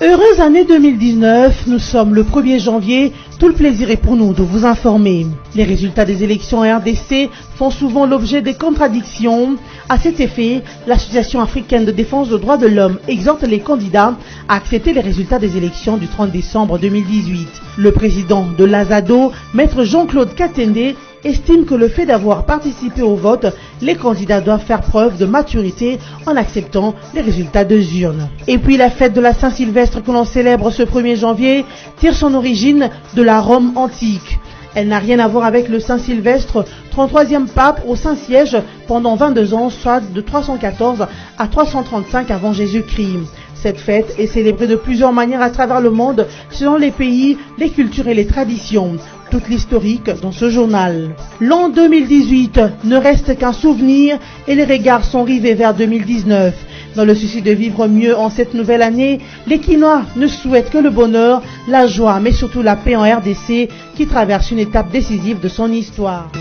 Heureuse année 2019, nous sommes le 1er janvier, tout le plaisir est pour nous de vous informer. Les résultats des élections en RDC font souvent l'objet des contradictions. À cet effet, l'Association africaine de défense des droits de l'homme exhorte les candidats à accepter les résultats des élections du 30 décembre 2018. Le président de l'Azado, maître Jean-Claude Katende, estime que le fait d'avoir participé au vote, les candidats doivent faire preuve de maturité en acceptant les résultats des urnes. Et puis la fête de la Saint-Sylvestre que l'on célèbre ce 1er janvier tire son origine de la Rome antique. Elle n'a rien à voir avec le Saint-Sylvestre, 33e pape au Saint-Siège pendant 22 ans, soit de 314 à 335 avant Jésus-Christ. Cette fête est célébrée de plusieurs manières à travers le monde, selon les pays, les cultures et les traditions. Toute l'historique dans ce journal. L'an 2018 ne reste qu'un souvenir et les regards sont rivés vers 2019. Dans le souci de vivre mieux en cette nouvelle année, les Quinois ne souhaitent que le bonheur, la joie, mais surtout la paix en RDC qui traverse une étape décisive de son histoire.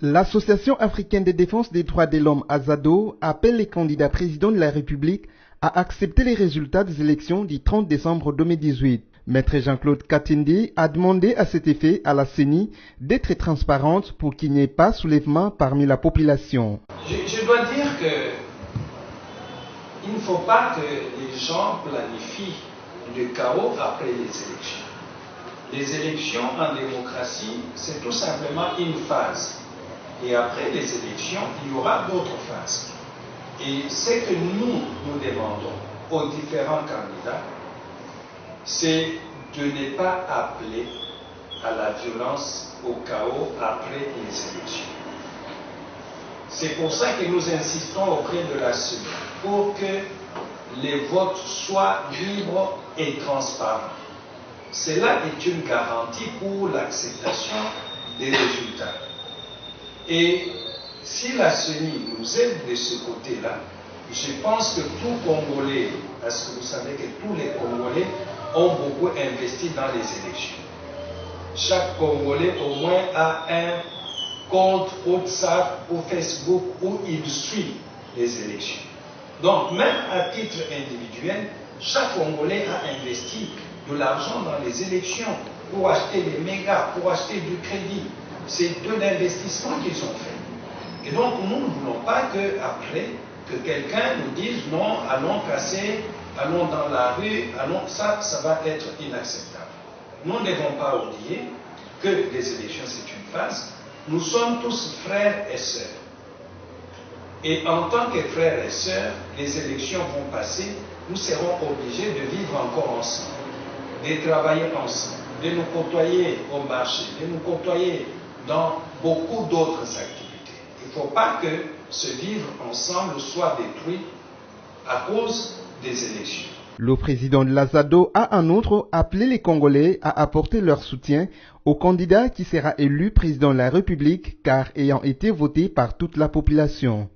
L'Association africaine de défense des droits de l'homme Azado appelle les candidats présidents de la République à accepter les résultats des élections du 30 décembre 2018. Maître Jean-Claude Katende a demandé à cet effet à la CENI d'être transparente pour qu'il n'y ait pas soulèvement parmi la population. Je dois dire que il ne faut pas que les gens planifient le chaos après les élections. Les élections en démocratie, c'est tout simplement une phase. Et après les élections, il y aura d'autres phases. Et ce que nous demandons aux différents candidats, c'est de ne pas appeler à la violence, au chaos après les élections. C'est pour ça que nous insistons auprès de la CENI pour que les votes soient libres et transparents. Cela est une garantie pour l'acceptation des résultats. Et si la CENI nous aide de ce côté-là, je pense que tout Congolais, parce que vous savez que tous les Congolais ont beaucoup investi dans les élections. Chaque Congolais au moins a un compte WhatsApp ou Facebook où il suit les élections. Donc même à titre individuel, chaque Congolais a investi de l'argent dans les élections pour acheter des mégas, pour acheter du crédit. C'est de l'investissement qu'ils ont fait. Et donc nous ne voulons pas qu'après, que quelqu'un nous dise non, allons casser, allons dans la rue, allons, ça va être inacceptable. Nous ne devons pas oublier que les élections c'est une phase. Nous sommes tous frères et sœurs. Et en tant que frères et sœurs, les élections vont passer, nous serons obligés de vivre encore ensemble, de travailler ensemble, de nous côtoyer au marché, de nous côtoyer dans beaucoup d'autres activités. Il ne faut pas que ce vivre ensemble soit détruit à cause des élections. Le président de l'Azado a en outre appelé les Congolais à apporter leur soutien au candidat qui sera élu président de la République car ayant été voté par toute la population.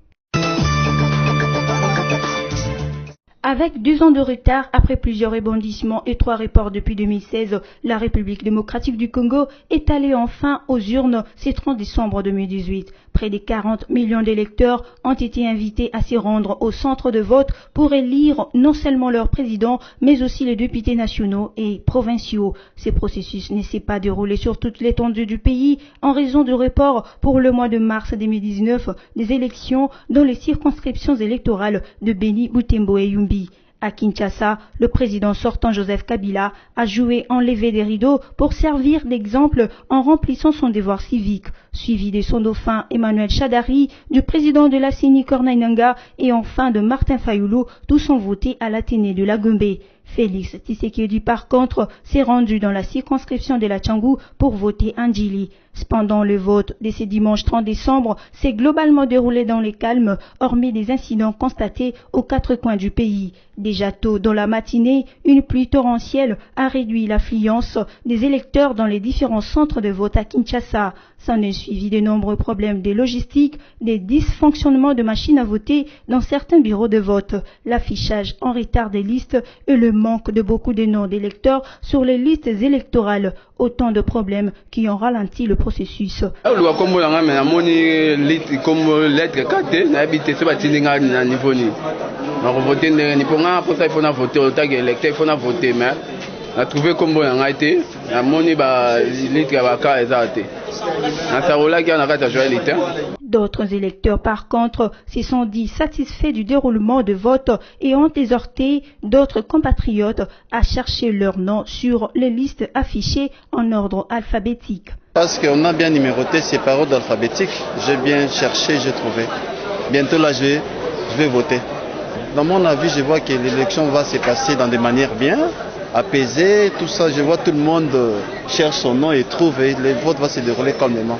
Avec 2 ans de retard, après plusieurs rebondissements et 3 reports depuis 2016, la République démocratique du Congo est allée enfin aux urnes ce 30 décembre 2018. Près de 40 millions d'électeurs ont été invités à s'y rendre au centre de vote pour élire non seulement leur président, mais aussi les députés nationaux et provinciaux. Ce processus ne s'est pas déroulé sur toute l'étendue du pays en raison du report pour le mois de mars 2019 des élections dans les circonscriptions électorales de Beni, Butembo et Yumbi. À Kinshasa, le président sortant Joseph Kabila a joué en lever des rideaux pour servir d'exemple en remplissant son devoir civique, suivi de son dauphin Emmanuel Shadari, du président de la CENI Corneille Nangaa et enfin de Martin Fayulu, tous ont voté à l'Athénée de la Gombe. Félix Tshisekedi, par contre, s'est rendu dans la circonscription de la Tchangou pour voter Ndjili. Cependant, le vote de ce dimanche 30 décembre s'est globalement déroulé dans le calme, hormis des incidents constatés aux 4 coins du pays. Déjà tôt dans la matinée, une pluie torrentielle a réduit l'affluence des électeurs dans les différents centres de vote à Kinshasa. S'en est suivi de nombreux problèmes de logistique, des dysfonctionnements de machines à voter dans certains bureaux de vote, l'affichage en retard des listes et le manque de beaucoup de noms d'électeurs sur les listes électorales. Autant de problèmes qui ont ralenti le processus. a trouvé comme bon a été a moni ba litre ba ka ezate na sarola qui a kata jouer l'état. D'autres électeurs par contre se sont dit satisfaits du déroulement de vote et ont exhorté d'autres compatriotes à chercher leur nom sur les listes affichées en ordre alphabétique. Parce qu'on a bien numéroté ces par ordre alphabétique, j'ai bien cherché, j'ai trouvé. Bientôt là je vais voter. Dans mon avis, je vois que l'élection va se passer dans des manières bien apaisé, tout ça, je vois tout le monde cherche son nom et trouve, et le vote va se dérouler calmement.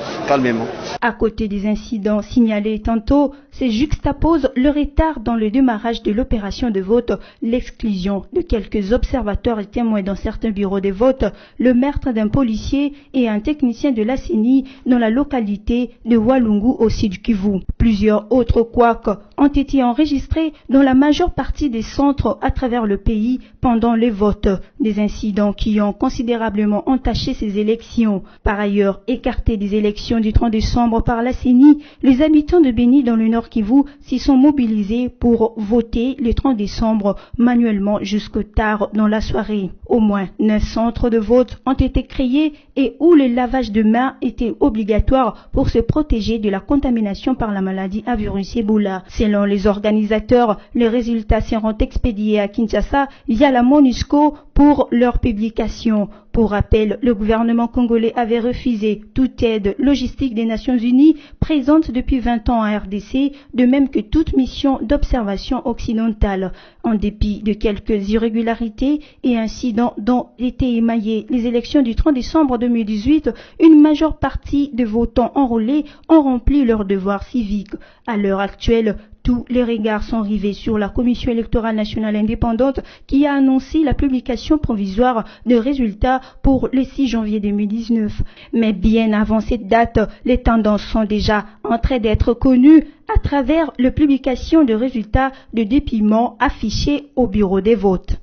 À côté des incidents signalés tantôt, se juxtapose le retard dans le démarrage de l'opération de vote, l'exclusion de quelques observateurs et témoins dans certains bureaux de vote, le meurtre d'un policier et un technicien de la CENI dans la localité de Walungu au Sud Kivu. Plusieurs autres couacs ont été enregistrés dans la majeure partie des centres à travers le pays pendant les votes. Des incidents qui ont considérablement entaché ces élections. Par ailleurs, écartés des élections du 30 décembre par la CENI, les habitants de Béni dans le Nord Kivu s'y sont mobilisés pour voter le 30 décembre manuellement jusqu'au tard dans la soirée. Au moins 9 centres de vote ont été créés et où le lavage de mains était obligatoire pour se protéger de la contamination par la maladie à virus Ebola. Selon les organisateurs, les résultats seront expédiés à Kinshasa via la MONUSCO pour leur publication. Pour rappel, le gouvernement congolais avait refusé toute aide logistique des Nations Unies présente depuis 20 ans à RDC, de même que toute mission d'observation occidentale. En dépit de quelques irrégularités et incidents dont étaient émaillées les élections du 30 décembre 2018, une majeure partie de votants enrôlés ont rempli leurs devoirs civiques. À l'heure actuelle, tous les regards sont rivés sur la Commission électorale nationale indépendante qui a annoncé la publication provisoire de résultats pour le 6 janvier 2019. Mais bien avant cette date, les tendances sont déjà en train d'être connues à travers la publication de résultats de dépouillement affichés au bureau des votes.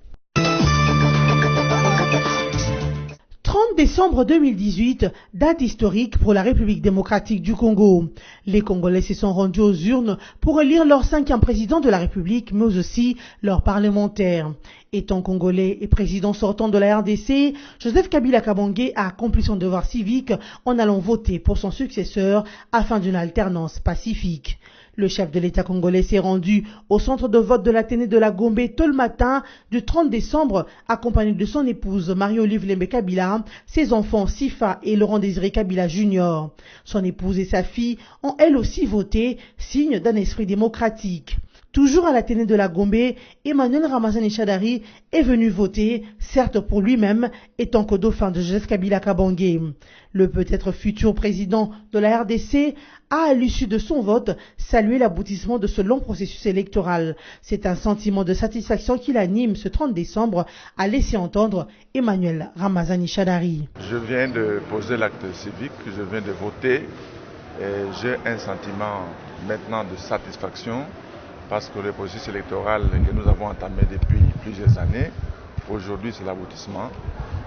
30 décembre 2018, date historique pour la République démocratique du Congo. Les Congolais se sont rendus aux urnes pour élire leur 5e président de la République, mais aussi leur parlementaire. Étant congolais et président sortant de la RDC, Joseph Kabila Kabange a accompli son devoir civique en allant voter pour son successeur afin d'une alternance pacifique. Le chef de l'État congolais s'est rendu au centre de vote de l'Athénée de la Gombe tôt le matin du 30 décembre, accompagné de son épouse Marie-Olive Lembe Kabila, ses enfants Sifa et Laurent Désiré Kabila Jr. Son épouse et sa fille ont elles aussi voté, signe d'un esprit démocratique. Toujours à l'Athénée de la Gombe, Emmanuel Ramazani Shadari est venu voter, certes pour lui-même, étant que dauphin de Joseph Kabila Kabange. Le peut-être futur président de la RDC a, à l'issue de son vote, salué l'aboutissement de ce long processus électoral. C'est un sentiment de satisfaction qui l'anime ce 30 décembre, a laissé entendre Emmanuel Ramazani Shadari. Je viens de poser l'acte civique, je viens de voter et j'ai un sentiment maintenant de satisfaction parce que le processus électoral que nous avons entamé depuis plusieurs années, aujourd'hui c'est l'aboutissement.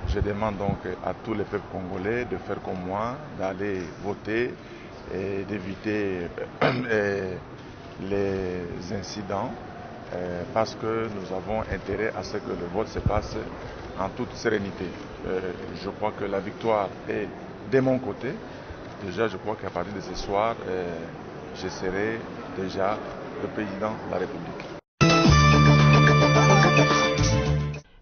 Je demande donc à tous les peuples congolais de faire comme moi, d'aller voter et d'éviter les incidents parce que nous avons intérêt à ce que le vote se passe en toute sérénité. Je crois que la victoire est de mon côté. Déjà, je crois qu'à partir de ce soir, je serai déjà le président de la République.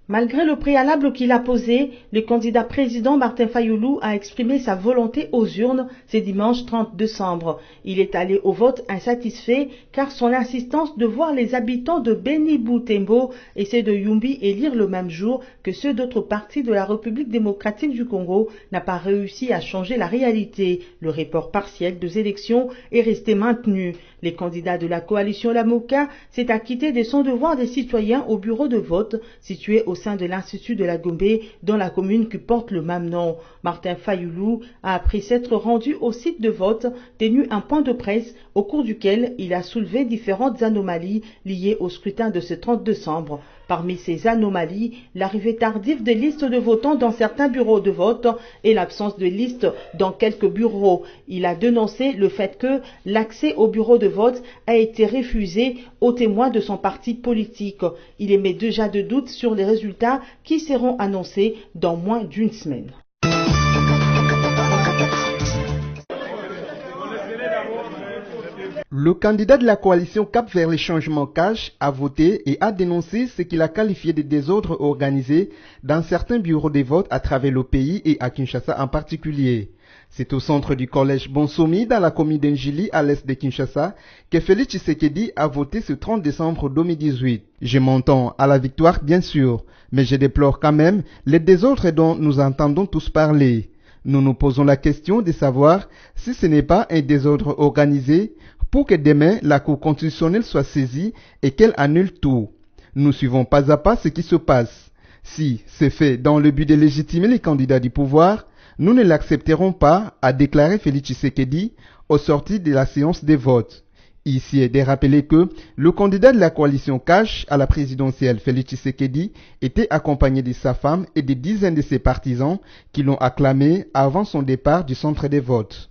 Malgré le préalable qu'il a posé, le candidat président Martin Fayoulou a exprimé sa volonté aux urnes ce dimanche 30 décembre. Il est allé au vote insatisfait car son insistance de voir les habitants de Béni Boutembo et ceux de Yumbi élire le même jour que ceux d'autres partis de la République démocratique du Congo n'a pas réussi à changer la réalité. Le report partiel des élections est resté maintenu. Les candidats de la coalition Lamoka s'est acquitté de son devoir des citoyens au bureau de vote situé au sein de l'Institut de la Gombe dans la commune qui porte le même nom. Martin Fayoulou a appris s'être rendu au site de vote, tenu un point de presse au cours duquel il a soulevé différentes anomalies liées au scrutin de ce 30 décembre. Parmi ces anomalies, l'arrivée tardive des listes de votants dans certains bureaux de vote et l'absence de listes dans quelques bureaux. Il a dénoncé le fait que l'accès aux bureaux de vote a été refusé aux témoins de son parti politique. Il émet déjà de doutes sur les résultats qui seront annoncés dans moins d'une semaine. Le candidat de la coalition Cap vers les changements Cash a voté et a dénoncé ce qu'il a qualifié de désordre organisé dans certains bureaux de vote à travers le pays et à Kinshasa en particulier. C'est au centre du collège Bonsomi dans la commune d'Enjili à l'est de Kinshasa que Félix Tshisekedi a voté ce 30 décembre 2018. Je m'entends à la victoire bien sûr, mais je déplore quand même les désordres dont nous entendons tous parler. Nous nous posons la question de savoir si ce n'est pas un désordre organisé pour que demain la Cour constitutionnelle soit saisie et qu'elle annule tout. Nous suivons pas à pas ce qui se passe. Si c'est fait dans le but de légitimer les candidats du pouvoir, nous ne l'accepterons pas, a déclaré Félix Tshisekedi au sorti de la séance des votes. Ici est de rappeler que le candidat de la coalition Cash à la présidentielle Félix Tshisekedi était accompagné de sa femme et des dizaines de ses partisans qui l'ont acclamé avant son départ du centre des votes.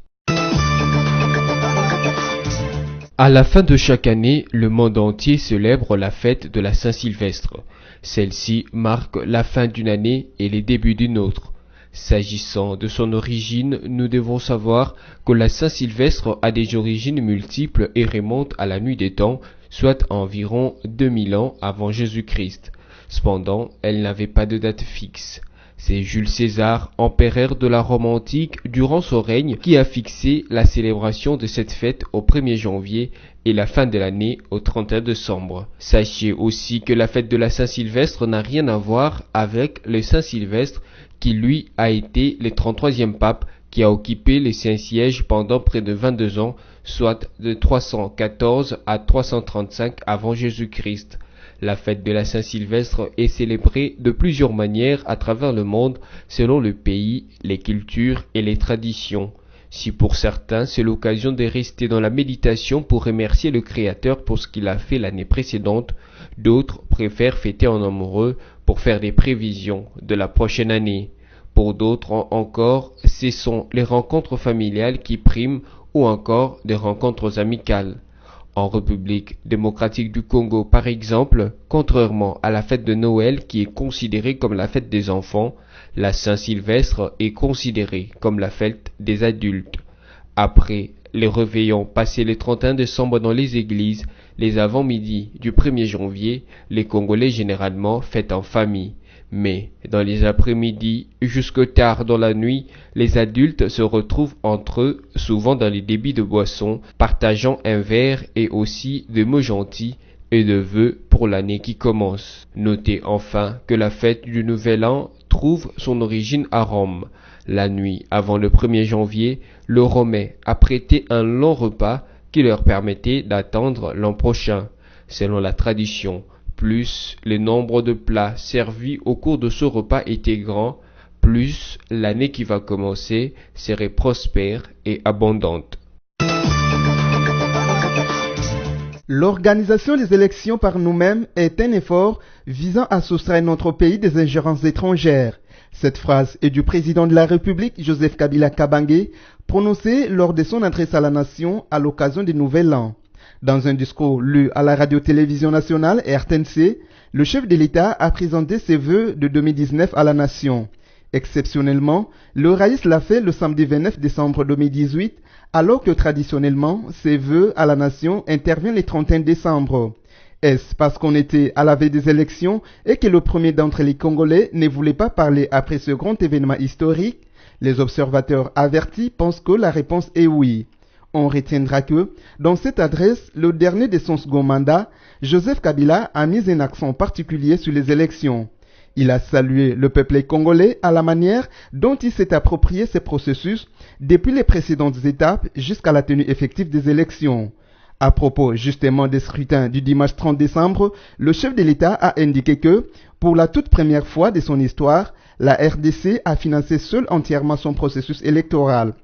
À la fin de chaque année, le monde entier célèbre la fête de la Saint-Sylvestre. Celle-ci marque la fin d'une année et les débuts d'une autre. S'agissant de son origine, nous devons savoir que la Saint-Sylvestre a des origines multiples et remonte à la nuit des temps, soit environ 2000 ans avant Jésus-Christ. Cependant, elle n'avait pas de date fixe. C'est Jules César, empereur de la Rome antique, durant son règne, qui a fixé la célébration de cette fête au 1er janvier et la fin de l'année au 31 décembre. Sachez aussi que la fête de la Saint-Sylvestre n'a rien à voir avec le Saint-Sylvestre, qui lui a été le 33e pape qui a occupé le Saint-Siège pendant près de 22 ans, soit de 314 à 335 avant Jésus-Christ. La fête de la Saint-Sylvestre est célébrée de plusieurs manières à travers le monde selon le pays, les cultures et les traditions. Si pour certains c'est l'occasion de rester dans la méditation pour remercier le Créateur pour ce qu'il a fait l'année précédente, d'autres préfèrent fêter en amoureux pour faire des prévisions de la prochaine année. Pour d'autres encore, ce sont les rencontres familiales qui priment ou encore des rencontres amicales. En République démocratique du Congo, par exemple, contrairement à la fête de Noël qui est considérée comme la fête des enfants, la Saint-Sylvestre est considérée comme la fête des adultes. Après les réveillons passés le 31 décembre dans les églises, les avant-midi du 1er janvier, les Congolais généralement fêtent en famille. Mais dans les après-midi, jusque tard dans la nuit, les adultes se retrouvent entre eux, souvent dans les débits de boissons, partageant un verre et aussi de mots gentils et de vœux pour l'année qui commence. Notez enfin que la fête du Nouvel An trouve son origine à Rome. La nuit avant le 1er janvier, le Romain a prêté un long repas qui leur permettait d'attendre l'an prochain. Selon la tradition, plus le nombre de plats servis au cours de ce repas était grand, plus l'année qui va commencer serait prospère et abondante. L'organisation des élections par nous-mêmes est un effort visant à soustraire notre pays des ingérences étrangères. Cette phrase est du président de la République, Joseph Kabila Kabange, prononcée lors de son adresse à la nation à l'occasion du Nouvel An. Dans un discours lu à la radio-télévision nationale RTNC, le chef de l'État a présenté ses vœux de 2019 à la nation. Exceptionnellement, le raïs l'a fait le samedi 29 décembre 2018, alors que traditionnellement, ses vœux à la nation interviennent le 31 décembre. Est-ce parce qu'on était à la veille des élections et que le premier d'entre les Congolais ne voulait pas parler après ce grand événement historique? Les observateurs avertis pensent que la réponse est oui. On retiendra que, dans cette adresse, le dernier de son second mandat, Joseph Kabila a mis un accent particulier sur les élections. Il a salué le peuple congolais à la manière dont il s'est approprié ces processus depuis les précédentes étapes jusqu'à la tenue effective des élections. À propos justement des scrutins du dimanche 30 décembre, le chef de l'État a indiqué que, pour la toute première fois de son histoire, la RDC a financé seule entièrement son processus électoral.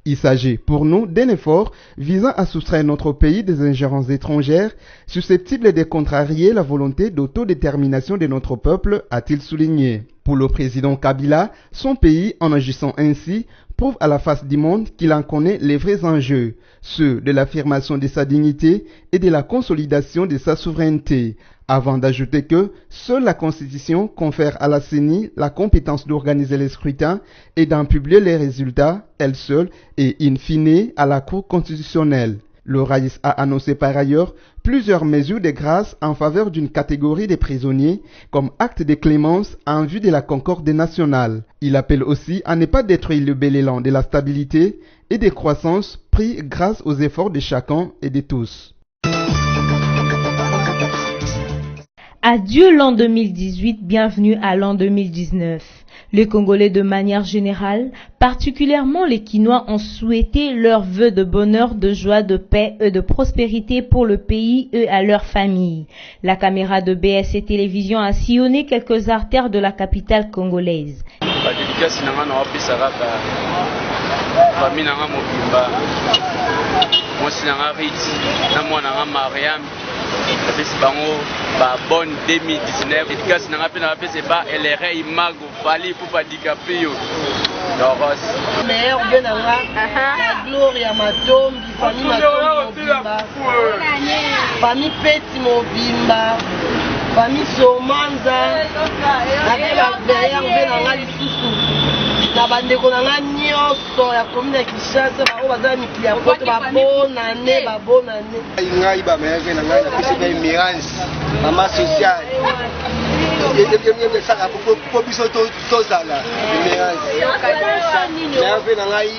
Il s'agit pour nous d'un effort visant à soustraire notre pays des ingérences étrangères susceptibles de contrarier la volonté d'autodétermination de notre peuple, a-t-il souligné. Pour le président Kabila, son pays, en agissant ainsi, prouve à la face du monde qu'il en connaît les vrais enjeux, ceux de l'affirmation de sa dignité et de la consolidation de sa souveraineté, avant d'ajouter que seule la Constitution confère à la CENI la compétence d'organiser les scrutins et d'en publier les résultats, elle seule, et in fine à la Cour constitutionnelle. Le Raïs a annoncé par ailleurs plusieurs mesures de grâce en faveur d'une catégorie de prisonniers comme acte de clémence en vue de la concorde nationale. Il appelle aussi à ne pas détruire le bel élan de la stabilité et de croissance pris grâce aux efforts de chacun et de tous. Adieu l'an 2018, bienvenue à l'an 2019. Les Congolais de manière générale, particulièrement les Quinois, ont souhaité leurs vœux de bonheur, de joie, de paix et de prospérité pour le pays et à leurs familles. La caméra de BSC Télévision a sillonné quelques artères de la capitale congolaise. apesi bango ba bonne 2019 dédicace nanga pe na pese ba elere imago fali pupa DiCaprio Doros meilleur bien nanga la gloria matombi famille peti mobimba famille somanza na ba meilleur bien nanga lisusu na bandeko nanga nyonso ya commune ya Kinshasa bao baza mikili ya poto babonane ngai ba meilleur nanga na pesi ba mirance mama sociale saka po biso tozala meilleur ngai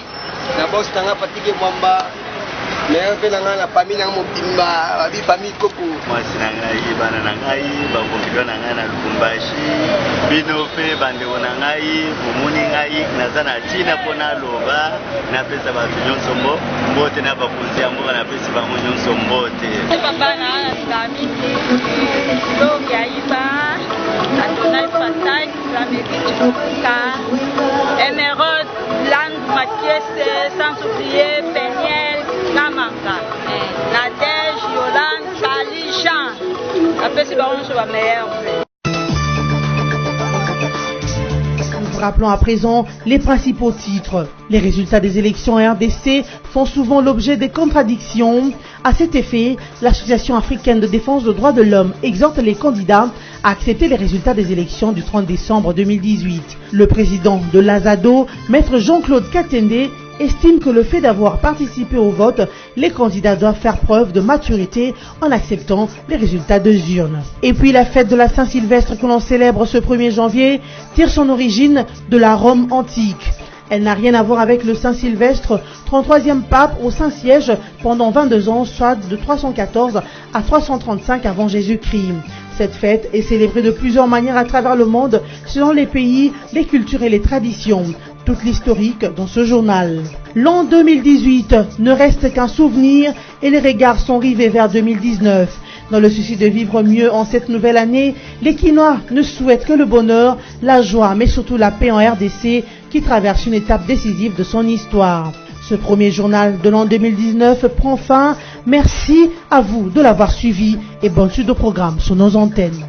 na boss tanga patike mwamba meilleur pe nanga na famille nanga mobimba babi famille koko mwasi na ngai bana na ngai bakokilo na ngai na Lubumbashi bino pe bandeko na ngai omoni ngai naza na ntina mpona loba napesa bato nyonso mbote na bakonzi ya mboka napesi bango nyonso mbote papa na sami loki aiba Adonai Fatai la mérite ka Emerald Land Makiese sans oublier Peniel Namanga Nadège Yolande Sali Jean apesi bango sur la meilleure. Rappelons à présent les principaux titres. Les résultats des élections RDC font souvent l'objet des contradictions. À cet effet, l'Association africaine de défense des droits de l'homme exhorte les candidats à accepter les résultats des élections du 30 décembre 2018. Le président de l'Azado, Maître Jean-Claude Katende, estime que le fait d'avoir participé au vote, les candidats doivent faire preuve de maturité en acceptant les résultats des urnes. Et puis la fête de la Saint-Sylvestre que l'on célèbre ce 1er janvier tire son origine de la Rome antique. Elle n'a rien à voir avec le Saint-Sylvestre, 33e pape au Saint-Siège pendant 22 ans, soit de 314 à 335 avant Jésus-Christ. Cette fête est célébrée de plusieurs manières à travers le monde, selon les pays, les cultures et les traditions. Toute l'historique dans ce journal. L'an 2018 ne reste qu'un souvenir et les regards sont rivés vers 2019. Dans le souci de vivre mieux en cette nouvelle année, les Quinois ne souhaitent que le bonheur, la joie, mais surtout la paix en RDC qui traverse une étape décisive de son histoire. Ce premier journal de l'an 2019 prend fin. Merci à vous de l'avoir suivi et bonne suite au programme sur nos antennes.